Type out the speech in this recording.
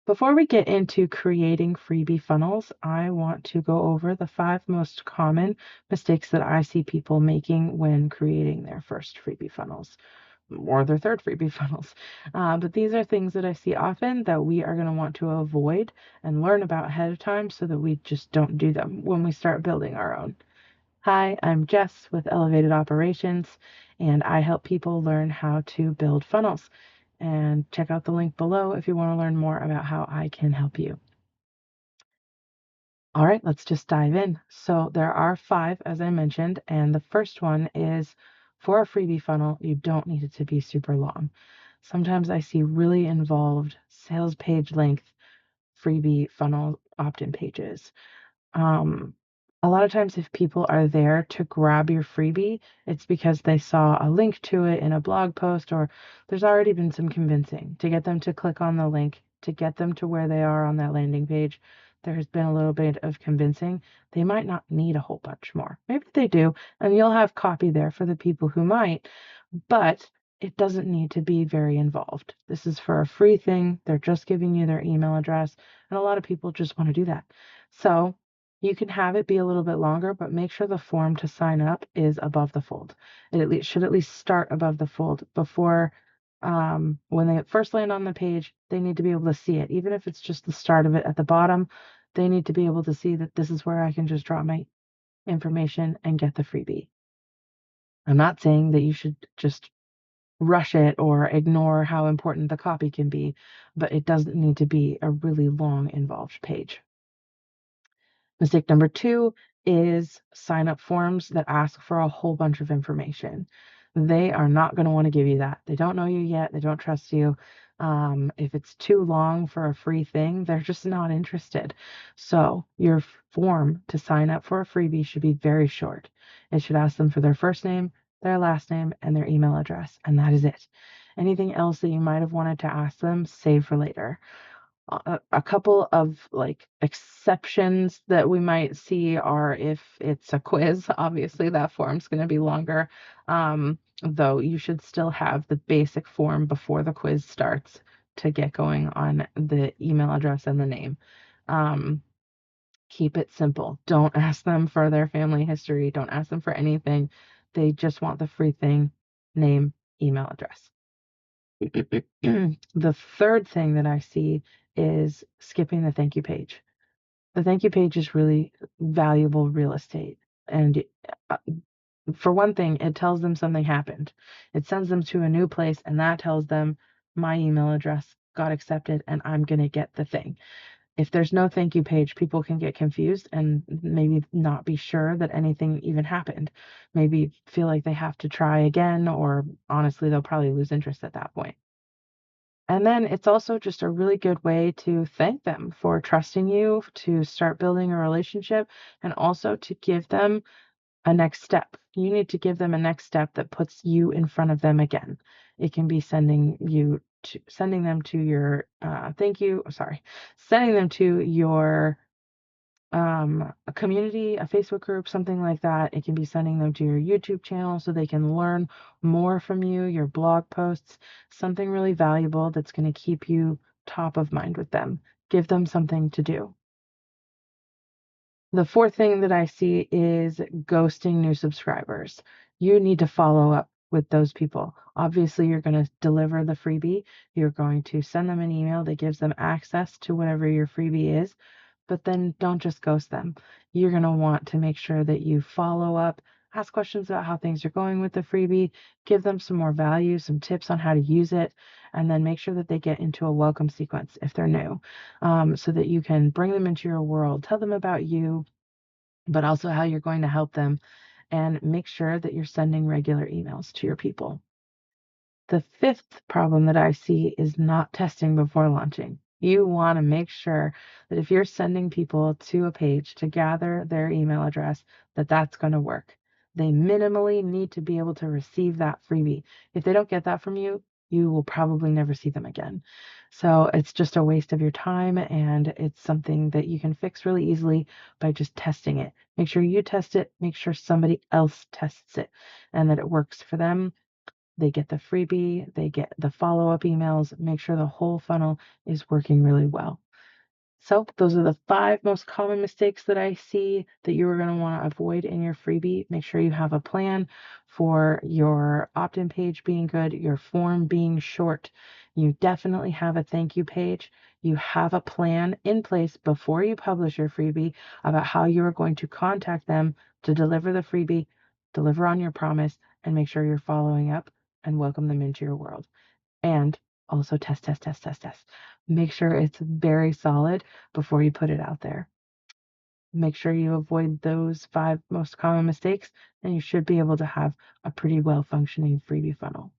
Before we get into creating freebie funnels, I want to go over the 5 most common mistakes that I see people making when creating their first freebie funnels or their third freebie funnels. But these are things that I see often that we are going to want to avoid and learn about ahead of time so that we just don't do them when we start building our own. Hi, I'm Jess with Elevated Operations, and I help people learn how to build funnels. And check out the link below if you want to learn more about how I can help you. All right, let's just dive in. So there are 5, as I mentioned, and the first one is for a freebie funnel, you don't need it to be super long. Sometimes I see really involved sales page length freebie funnel opt-in pages. Um, a lot of times, if people are there to grab your freebie, it's because they saw a link to it in a blog post, or there's already been some convincing to get them to click on the link, to get them to where they are on that landing page. There has been a little bit of convincing. They might not need a whole bunch more. Maybe they do, and you'll have copy there for the people who might, but it doesn't need to be very involved. This is for a free thing. They're just giving you their email address, and a lot of people just want to do that. So you can have it be a little bit longer, but make sure the form to sign up is above the fold. It should at least start above the fold before when they first land on the page, they need to be able to see it. Even if it's just the start of it at the bottom, they need to be able to see that this is where I can just drop my information and get the freebie. I'm not saying that you should just rush it or ignore how important the copy can be, but it doesn't need to be a really long, involved page. Mistake number 2 is sign up forms that ask for a whole bunch of information. They are not going to want to give you that. They don't know you yet. They don't trust you. If it's too long for a free thing, they're just not interested. So your form to sign up for a freebie should be very short. It should ask them for their first name, their last name, and their email address, and that is it. Anything else that you might have wanted to ask them, save for later. A couple of like exceptions that we might see are if it's a quiz, obviously that form's going to be longer. Though you should still have the basic form before the quiz starts to get going on the email address and the name. Um, Keep it simple. Don't ask them for their family history. Don't ask them for anything. They just want the free thing, name, email address. The third thing that I see is skipping the thank you page. The thank you page is really valuable real estate. And uh, for one thing, it tells them something happened. It sends them to a new place, and that tells them my email address got accepted and I'm going to get the thing. If there's no thank you page, people can get confused and maybe not be sure that anything even happened. Maybe feel like they have to try again, or honestly, they'll probably lose interest at that point. And then it's also just a really good way to thank them for trusting you, to start building a relationship, and also to give them a next step. You need to give them a next step that puts you in front of them again. It can be sending them to your sending them to your a community, a Facebook group, something like that. It can be sending them to your YouTube channel so they can learn more from you, your blog posts, something really valuable that's going to keep you top of mind with them. Give them something to do. The fourth thing that I see is ghosting new subscribers. You need to follow up with those people. Obviously, you're going to deliver the freebie. You're going to send them an email that gives them access to whatever your freebie is, but then don't just ghost them. You're going to want to make sure that you follow up, ask questions about how things are going with the freebie, give them some more value, some tips on how to use it, and then make sure that they get into a welcome sequence if they're new, so that you can bring them into your world, tell them about you, but also how you're going to help them, and make sure that you're sending regular emails to your people. The fifth problem that I see is not testing before launching. You want to make sure that if you're sending people to a page to gather their email address, that that's going to work. They minimally need to be able to receive that freebie. If they don't get that from you, you will probably never see them again. So it's just a waste of your time, and it's something that you can fix really easily by just testing it. Make sure you test it, make sure somebody else tests it, and that it works for them. they get the freebie, they get the follow-up emails, make sure the whole funnel is working really well. So those are the 5 most common mistakes that I see that you are going to want to avoid in your freebie. Make sure you have a plan for your opt-in page being good, your form being short. You definitely have a thank you page. You have a plan in place before you publish your freebie about how you are going to contact them to deliver the freebie, deliver on your promise, and make sure you're following up and welcome them into your world. And also test, test, test, test, test. Make sure it's very solid before you put it out there. Make sure you avoid those 5 most common mistakes, and you should be able to have a pretty well functioning freebie funnel.